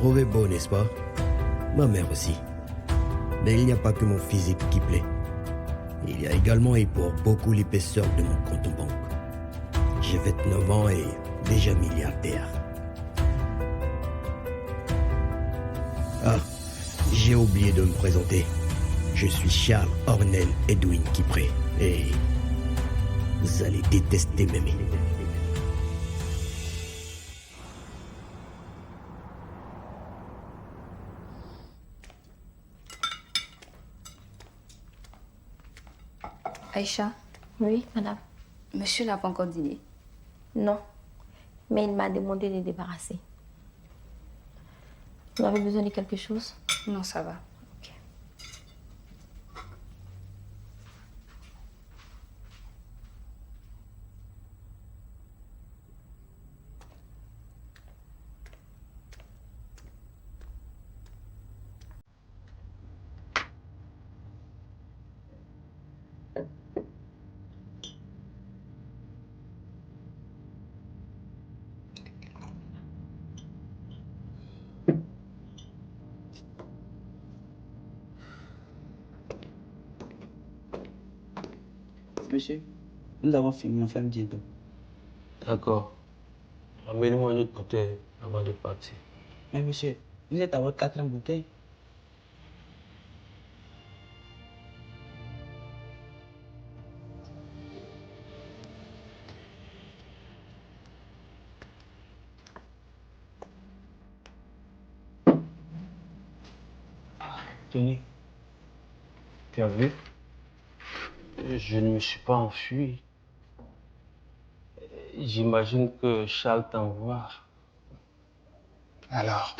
trouvez beau, n'est-ce pas? Ma mère aussi. Mais il n'y a pas que mon physique qui plaît. Il y a également et pour beaucoup l'épaisseur de mon compte en banque. J'ai 29 ans et déjà milliardaire. Ah, j'ai oublié de me présenter. Je suis Charles Ornel Edwin Kipré et vous allez détester m'aimer. Aïcha, Oui, madame. monsieur n'a pas encore dîné. Non, mais il m'a demandé de débarrasser. Vous avez besoin de quelque chose? Non, ça va. Ok. Monsieur, nous avons fini, enfin bientôt. D'accord. Amenez-moi une autre bouteille avant de partir. Mais monsieur, vous êtes à votre quatrième bouteille. Tenez. Tu as vu? Je ne me suis pas enfui. J'imagine que Charles t'envoie. Alors,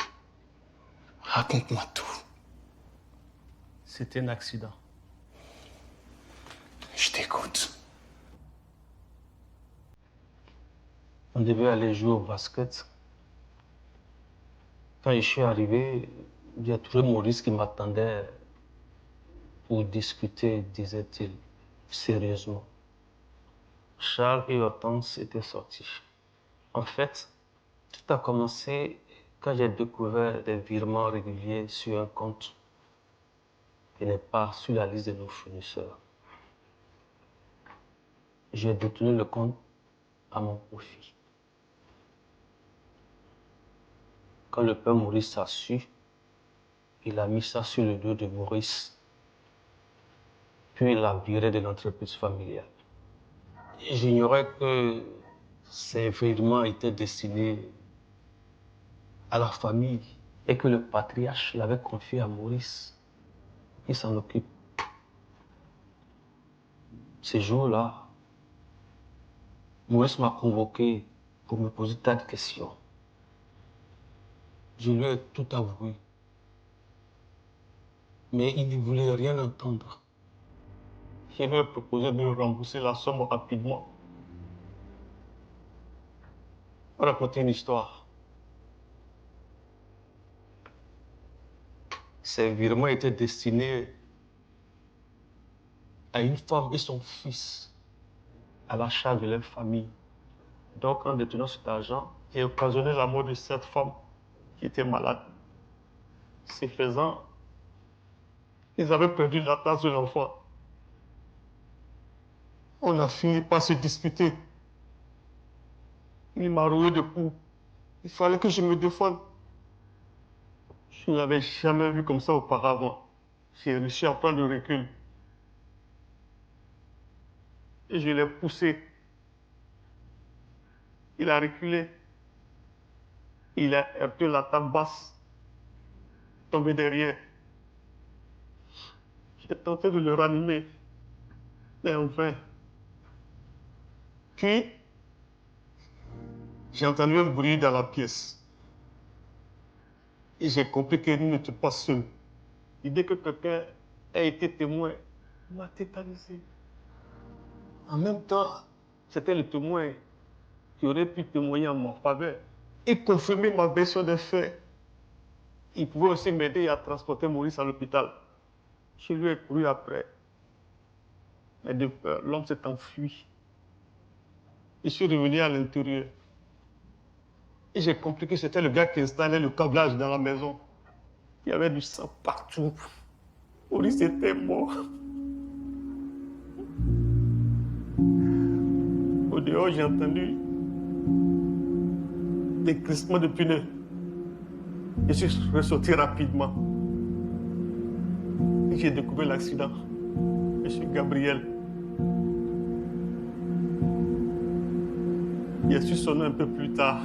raconte-moi tout. C'était un accident. Je t'écoute. On devait aller jouer au basket. Quand je suis arrivé, il y a trouvé Maurice qui m'attendait pour discuter, disait-il, sérieusement. Charles et Hortense étaient sortis. En fait, tout a commencé quand j'ai découvert des virements réguliers sur un compte qui n'est pas sur la liste de nos fournisseurs. J'ai détenu le compte à mon profit. Quand le père Maurice a su, il a mis ça sur le dos de Maurice, puis il l'a viré de l'entreprise familiale. J'ignorais que ces virements étaient destinés à la famille et que le patriarche l'avait confié à Maurice. Il s'en occupe. Ce jour-là, Maurice m'a convoqué pour me poser tas de questions. Je lui ai tout avoué. Mais il ne voulait rien entendre. Je lui ai proposé de me rembourser la somme rapidement. On a raconté une histoire. Ces virements étaient destinés à une femme et son fils, à la charge de leur famille. Donc, en détenant cet argent, j'ai occasionné la mort de cette femme qui était malade. Ce faisant, ils avaient perdu la place de l'enfant. On a fini par se disputer. Il m'a roué de coups. Il fallait que je me défende. Je ne l'avais jamais vu comme ça auparavant. J'ai réussi à prendre le recul. Et je l'ai poussé. Il a reculé. Il a heurté la table basse, tombé derrière. J'ai tenté de le ranimer, mais en vain. Puis, j'ai entendu un bruit dans la pièce. Et j'ai compris qu'il n'était pas seul. L'idée que quelqu'un ait été témoin m'a tétanisé. En même temps, c'était le témoin qui aurait pu témoigner en ma faveur et confirmer ma version des faits. Il pouvait aussi m'aider à transporter Maurice à l'hôpital. Je lui ai couru après. Mais de peur, l'homme s'est enfui. Je suis revenu à l'intérieur. Et j'ai compris que c'était le gars qui installait le câblage dans la maison. Il y avait du sang partout. Maurice était mort. Au dehors, j'ai entendu des crissements de pneus. Je suis ressorti rapidement. Et j'ai découvert l'accident. Monsieur Gabriel. Il a su son nom un peu plus tard.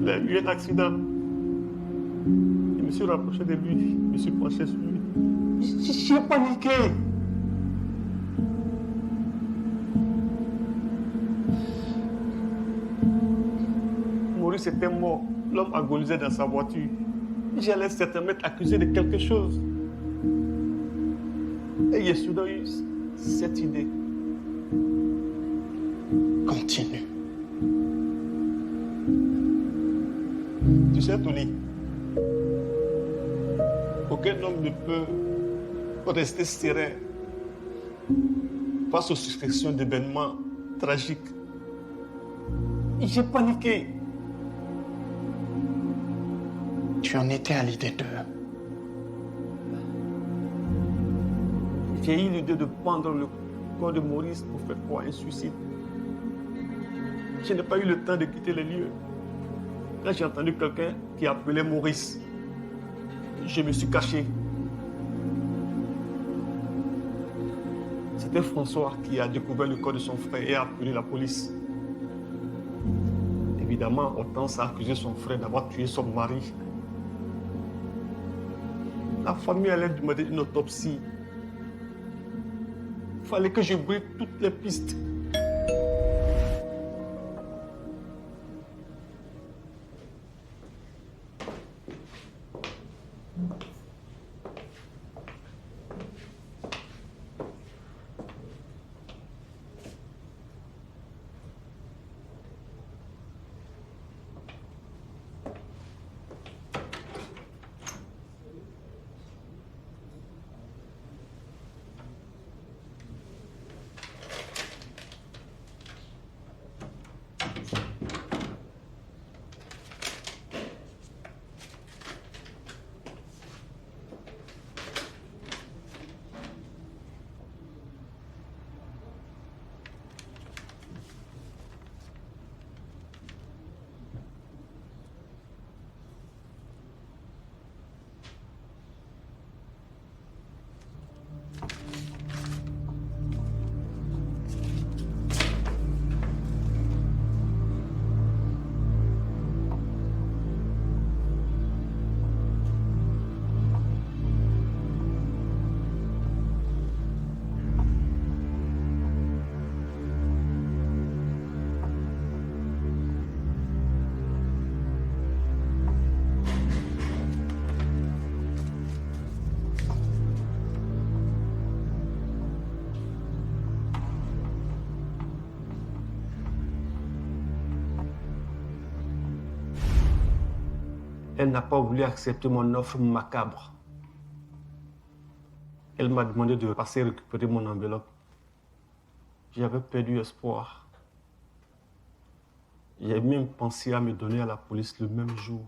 Il a eu un accident. Je me suis rapproché de lui. Je me suis penché sur lui. J'ai paniqué. Maurice était mort. L'homme agonisait dans sa voiture. J'allais certainement être accusé de quelque chose. Et j'ai soudain eu cette idée. Continue. Tu sais, Tony, aucun homme ne peut rester serein face aux successions d'événements tragiques. J'ai paniqué. Tu en étais à l'idée de... J'ai eu l'idée de prendre le corps de Maurice pour faire quoi? Un suicide. Je n'ai pas eu le temps de quitter les lieux. Là, j'ai entendu quelqu'un qui appelait Maurice. Je me suis caché. C'était François qui a découvert le corps de son frère et a appelé la police. Évidemment, Hortense a accusé son frère d'avoir tué son mari. La famille allait demander une autopsie. Il fallait que je brûle toutes les pistes. Elle n'a pas voulu accepter mon offre macabre. Elle m'a demandé de passer récupérer mon enveloppe. J'avais perdu espoir. J'ai même pensé à me donner à la police le même jour.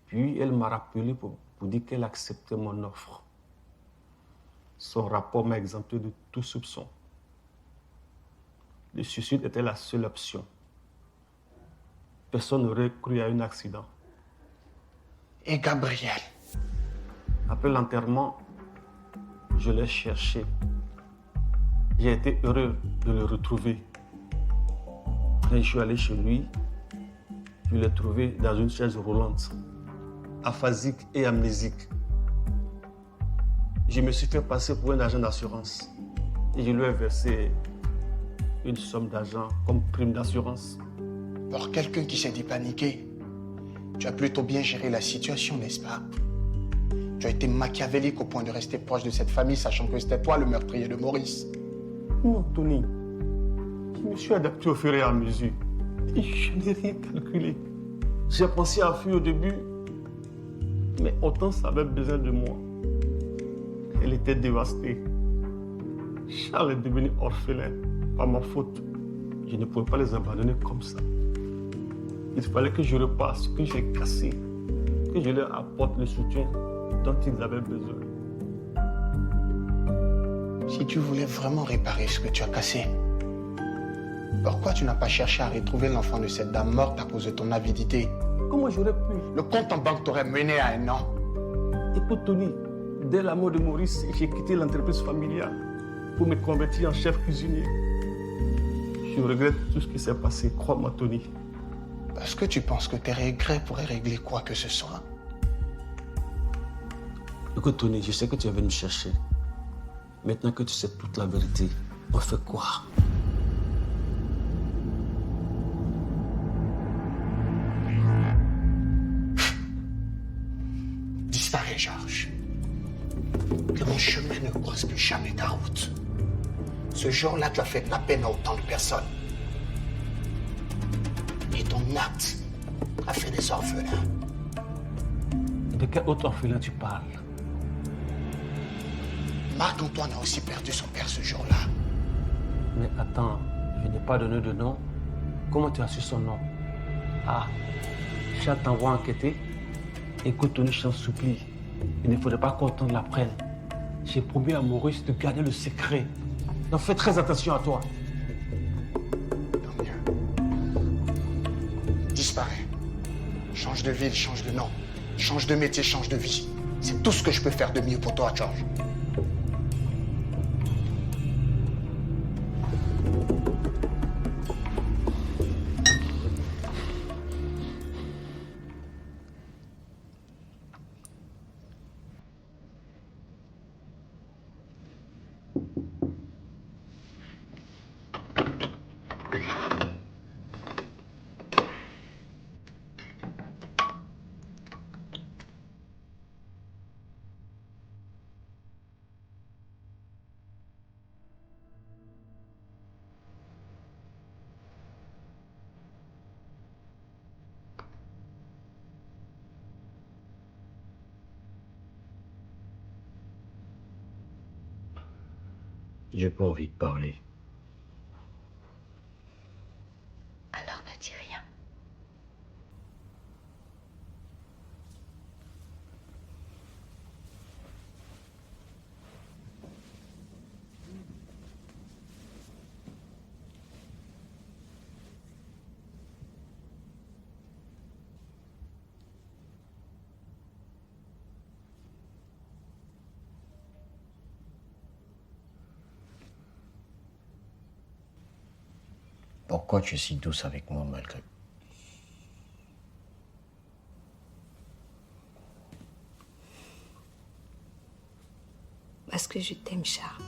Puis elle m'a rappelé pour dire qu'elle acceptait mon offre. Son rapport m'a exempté de tout soupçon. Le suicide était la seule option. Personne n'aurait cru à un accident. Et Gabriel? Après l'enterrement, je l'ai cherché. J'ai été heureux de le retrouver. Quand je suis allé chez lui, je l'ai trouvé dans une chaise roulante, aphasique et amnésique. Je me suis fait passer pour un agent d'assurance et je lui ai versé une somme d'argent comme prime d'assurance. Pour quelqu'un qui s'est dit paniqué, tu as plutôt bien géré la situation, n'est-ce pas? Tu as été machiavélique au point de rester proche de cette famille, sachant que c'était toi le meurtrier de Maurice. Non, Tony. Je me suis adapté au fur et à mesure. Et je n'ai rien calculé. J'ai pensé à fuir au début, mais Hortense avait besoin de moi. Elle était dévastée. Charles est devenu orphelin par ma faute. Je ne pouvais pas les abandonner comme ça. Il fallait que je repasse ce que j'ai cassé, que je leur apporte le soutien dont ils avaient besoin. Si tu voulais vraiment réparer ce que tu as cassé, pourquoi tu n'as pas cherché à retrouver l'enfant de cette dame morte à cause de ton avidité? Comment j'aurais pu? Le compte en banque t'aurait mené à un an. Écoute Tony, dès la mort de Maurice, j'ai quitté l'entreprise familiale pour me convertir en chef cuisinier. Je regrette tout ce qui s'est passé, crois-moi Tony. Parce que tu penses que tes regrets pourraient régler quoi que ce soit. Écoute Tony, je sais que tu es venu me chercher. Maintenant que tu sais toute la vérité, on fait quoi? Disparais, Georges. Que mon chemin ne croise plus jamais ta route. Ce jour-là, tu as fait de la peine à autant de personnes. Et ton acte a fait des orphelins. De quel autre orphelin tu parles? Marc-Antoine a aussi perdu son père ce jour-là. Mais attends, je n'ai pas donné de nom. Comment tu as su son nom? Ah, Chat t'envoie enquêter. Écoute Tony, je t'en supplie. Il ne faudrait pas qu'on t'en l'apprenne. J'ai promis à Maurice de garder le secret. Donc fais très attention à toi. Tant mieux. Disparais. Change de ville, change de nom. Change de métier, change de vie. C'est tout ce que je peux faire de mieux pour toi, Georges. J'ai pas envie de parler. Alors ne dis rien. Pourquoi tu es si douce avec moi malgré... Parce que je t'aime, Charles.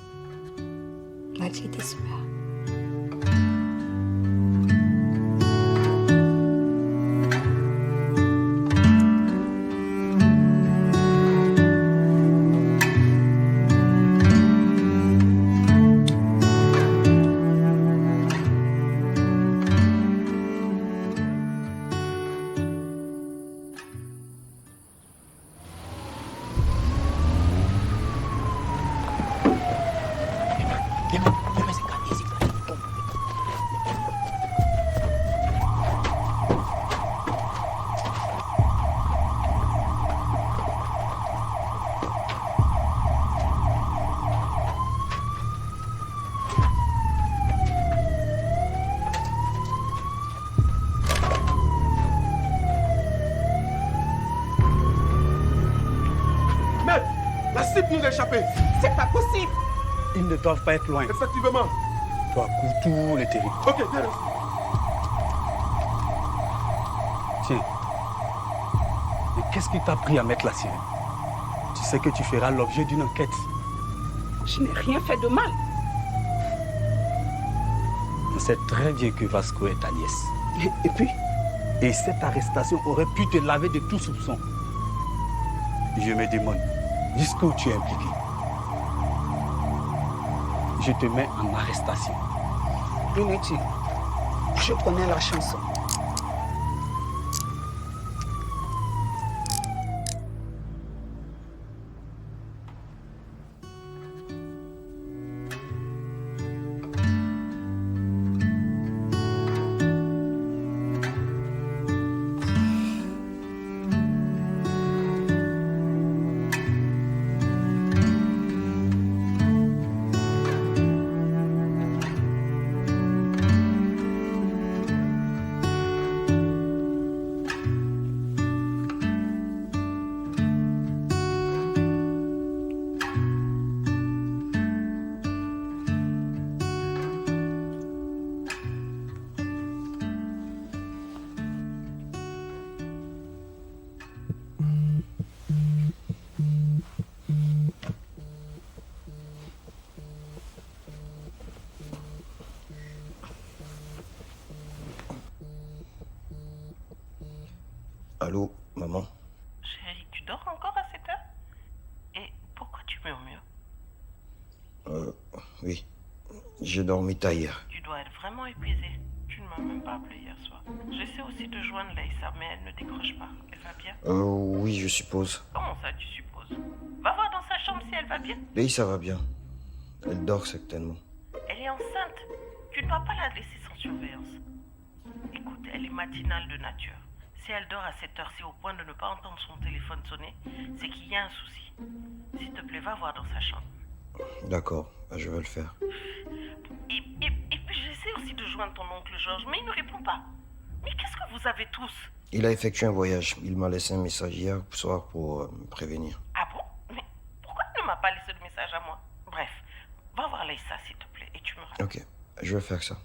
Malgré tes sueurs. La cible nous a échappé. C'est pas possible. Ils ne doivent pas être loin. Effectivement. Toi, couvre tous les territoires. Ok, bien. Tiens. Mais qu'est-ce qui t'a pris à mettre la sirène? Tu sais que tu feras l'objet d'une enquête. Je n'ai rien fait de mal. On sait très bien que Vasco est ta nièce. Et puis, Et cette arrestation aurait pu te laver de tout soupçon. Je me demande, jusqu'où tu es impliqué? Je te mets en arrestation. inutile. Je connais la chanson. Allô, maman? Chérie, tu dors encore à cette heure? Et pourquoi tu murmures? Oui. J'ai dormi tard hier. Tu dois être vraiment épuisé. Tu ne m'as même pas appelé hier soir. J'essaie aussi de joindre Laïssa, mais elle ne décroche pas. Elle va bien? Oui, je suppose. Comment ça, tu supposes? Va voir dans sa chambre si elle va bien. Oui, ça va bien. Elle dort certainement. Elle est enceinte. Tu ne dois pas la laisser sans surveillance. Écoute, elle est matinale de nature. Si elle dort à cette heure-ci au point de ne pas entendre son téléphone sonner, c'est qu'il y a un souci. S'il te plaît, va voir dans sa chambre. D'accord, je vais le faire. Et puis j'essaie aussi de joindre ton oncle Georges, mais il ne répond pas. Mais qu'est-ce que vous avez tous? Il a effectué un voyage. Il m'a laissé un message hier soir pour me prévenir. Ah bon? Mais pourquoi il ne m'a pas laissé le message à moi? Bref, va voir Laïssa s'il te plaît et tu me rappelles. Ok, je vais faire ça.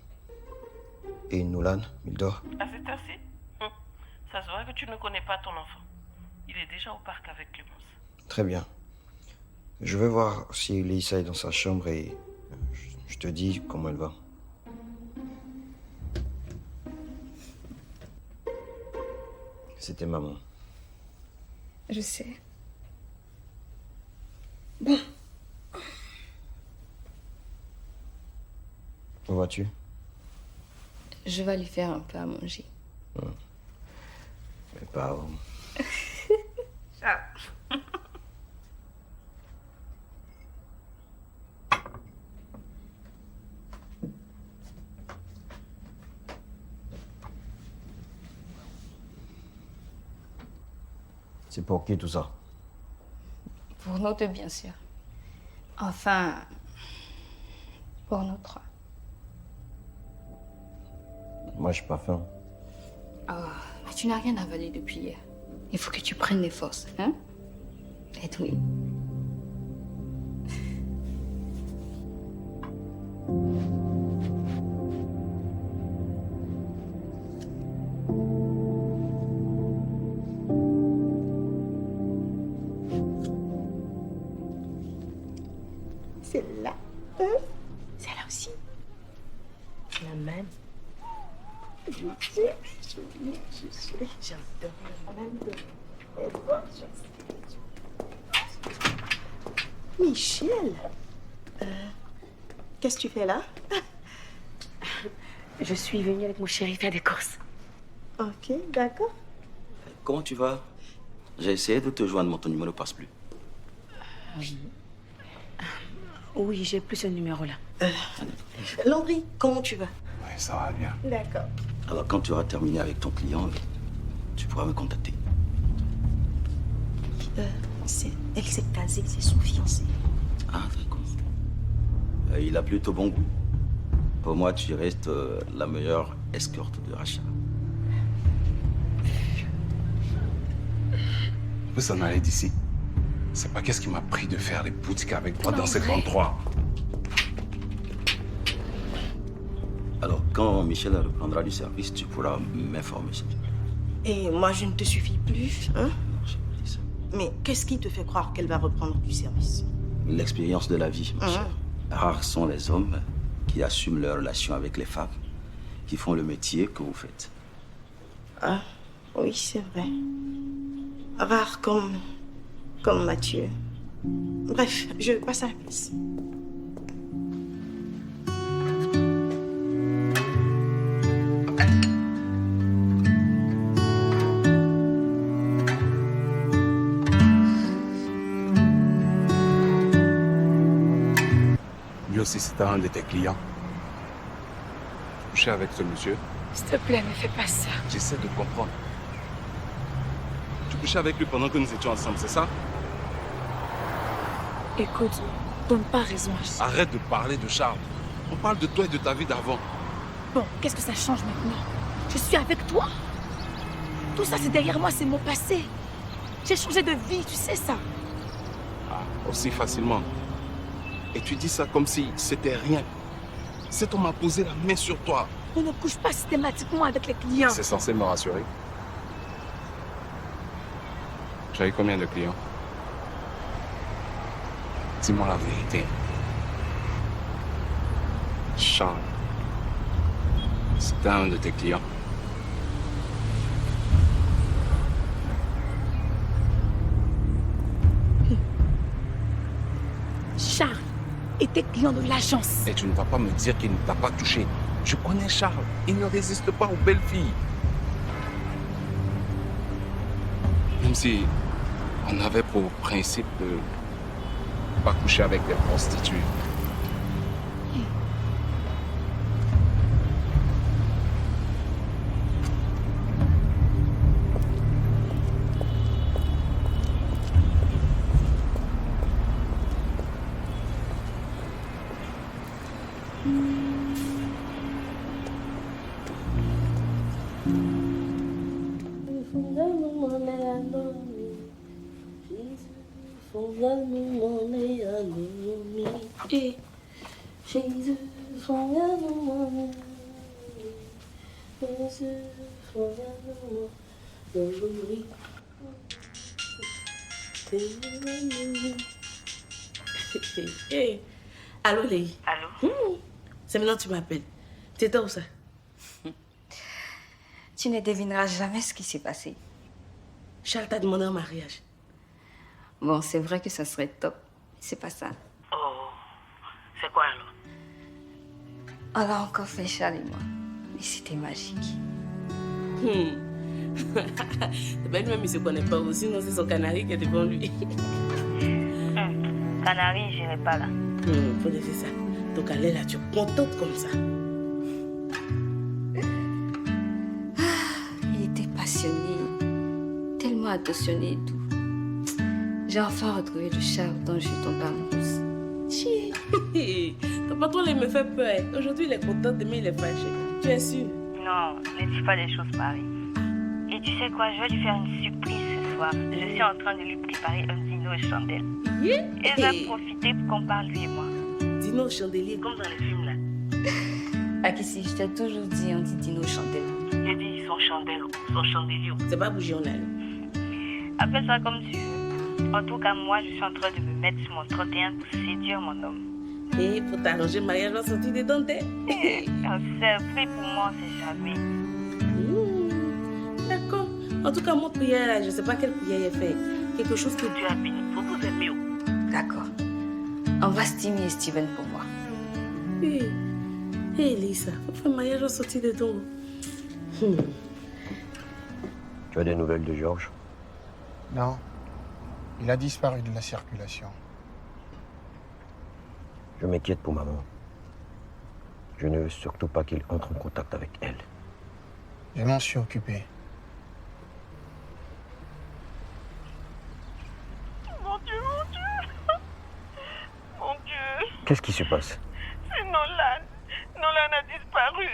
Et Nolan, il dort? À cette heure-ci? Ça se voit que tu ne connais pas ton enfant. Il est déjà au parc avec Clémence. Très bien. Je vais voir si Lisa est dans sa chambre et je te dis comment elle va. C'était maman. Je sais. Où vas-tu? Je vais lui faire un peu à manger. Mais pas. Ciao. C'est pour qui tout ça? Pour nous deux, bien sûr. Enfin, pour nous trois. Moi, j'ai pas faim. Oh, mais tu n'as rien avalé depuis hier. Il faut que tu prennes les forces, hein? Edwin. Celle-là. Celle-là aussi. La même. J'adore la même de... Michel, qu'est-ce que tu fais là? Je suis venue avec mon chéri faire des courses. Ok, d'accord. Comment tu vas? J'ai essayé de te joindre, mais ton numéro ne passe plus. Oui, j'ai plus ce numéro-là. Landry, comment tu vas? Oui, ça va bien. D'accord. Alors, quand tu auras terminé avec ton client, tu pourras me contacter. Elle s'est casée, c'est son fiancé. Ah, d'accord. Il a plutôt bon goût. Pour moi, tu restes la meilleure escorte de Rachat. On peut s'en aller d'ici. C'est pas qu'est-ce qui m'a pris de faire les boutiques avec toi dans cet endroit. Alors, quand Michel reprendra du service, tu pourras m'informer. Et moi, je ne te suffis plus, hein? Non, j'ai pas dit ça. Mais qu'est-ce qui te fait croire qu'elle va reprendre du service? L'expérience de la vie, ma chère. Rares sont les hommes qui assument leur relation avec les femmes, qui font le métier que vous faites. Ah, oui, c'est vrai. Rare comme Mathieu. Bref, je passe à la place. Lui aussi, c'était un de tes clients. Tu couchais avec ce monsieur? S'il te plaît, ne fais pas ça. J'essaie de comprendre. Tu couchais avec lui pendant que nous étions ensemble, c'est ça? Écoute, donne pas raison. Arrête de parler de Charles. On parle de toi et de ta vie d'avant. Bon, qu'est-ce que ça change maintenant? Je suis avec toi. Tout ça, c'est derrière moi, c'est mon passé. J'ai changé de vie, tu sais ça. Ah, aussi facilement. Et tu dis ça comme si c'était rien. Cet homme a posé la main sur toi. On ne couche pas systématiquement avec les clients. C'est censé me rassurer. J'avais combien de clients? Dis-moi la vérité. Charles, c'était un de tes clients. Charles était client de l'agence. Et tu ne vas pas me dire qu'il ne t'a pas touché. Je connais Charles. Il ne résiste pas aux belles filles. Même si on avait pour principe de pas coucher avec des prostituées. Hey. Allô, Léi. Allô? C'est maintenant que tu m'appelles. Tu étais où ça? Tu ne devineras jamais ce qui s'est passé. Charles t'a demandé un mariage. Bon, c'est vrai que ça serait top. C'est pas ça. Oh, c'est quoi alors? On l'a encore fait, Charles et moi. Et c'était magique. C'est pas lui-même, il se connaît pas aussi, non, c'est son canari qui est devant lui. Canari, j'irai pas là. Faut laisser ça. Donc, allez là, tu es contente comme ça. Il était passionné, tellement attentionné et tout. J'ai enfin retrouvé le Charles dont je suis tombée amoureuse. Ton patron, il me fait peur. Aujourd'hui, il est content, demain, il est fâché. Tu es sûre? Non, ne dis pas des choses pareilles. Et tu sais quoi, je vais lui faire une surprise ce soir. Je suis en train de lui préparer un dîner aux chandelles. Et je vais profiter pour qu'on parle lui et moi. Dîner aux chandeliers, comme dans les films là. Akissi, je t'ai toujours dit, on dit dîner aux chandelles. J'ai dit son chandelle ou son chandelier. C'est pas bougie, on a. Appelle ça comme tu veux. En tout cas, moi, je suis en train de me mettre sur mon 31 pour séduire mon homme. Et pour t'arranger le mariage, on sortir des dentelles. Un secret pour moi, c'est jamais. D'accord. En tout cas, mon prière, là, je sais pas quelle prière il fait. Quelque chose que Tu as béni. Faut vous aimer. D'accord. On va stimuler Steven pour moi. Hé, Lisa, on fait un mariage en sortie des dents. Tu as des nouvelles de Georges? Non. Il a disparu de la circulation. Je m'inquiète pour maman. Je ne veux surtout pas qu'il entre en contact avec elle. Je m'en suis occupé. Mon Dieu, mon Dieu. Mon Dieu. Qu'est-ce qui se passe? C'est Nolan. Nolan a disparu.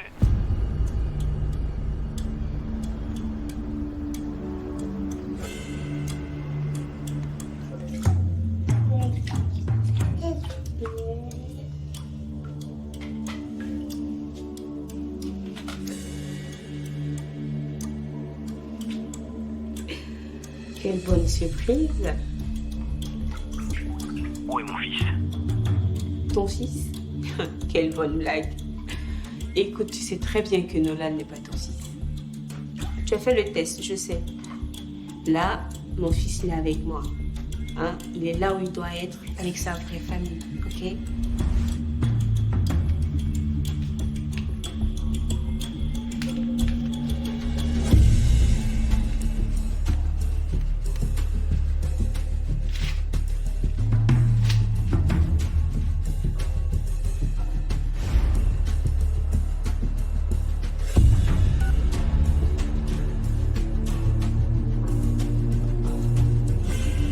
Quelle bonne surprise. Où est mon fils? Ton fils? Quelle bonne blague. Écoute, tu sais très bien que Nolan n'est pas ton fils. Tu as fait le test, je sais. Là, mon fils, il est avec moi. Hein? Il est là où il doit être, avec sa vraie famille, ok?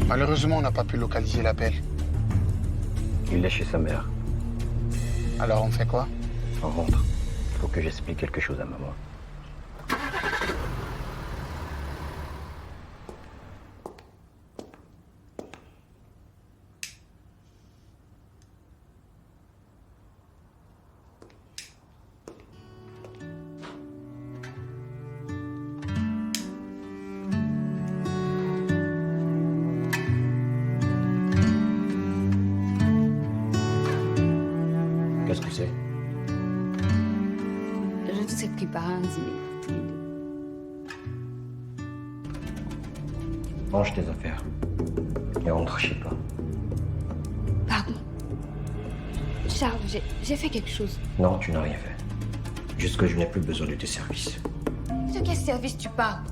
Malheureusement, on n'a pas pu localiser l'appel. Il est chez sa mère. Alors, on fait quoi? On rentre. Il faut que j'explique quelque chose à maman. Qu'est-ce que c'est? Je nous ai préparé un dîner pour tous les deux. Range tes affaires. Et rentre chez toi. Pardon. Charles, j'ai fait quelque chose. Non, tu n'as rien fait. Juste que je n'ai plus besoin de tes services. De quel service tu parles?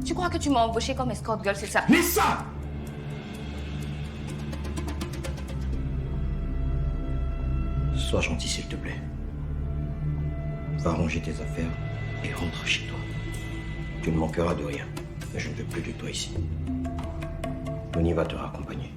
Tu crois que tu m'as embauché comme escort girl, c'est ça? Lisa! Sois gentil, s'il te plaît. Va ranger tes affaires et rentre chez toi. Tu ne manqueras de rien. Mais je ne veux plus de toi ici. Tony va te raccompagner.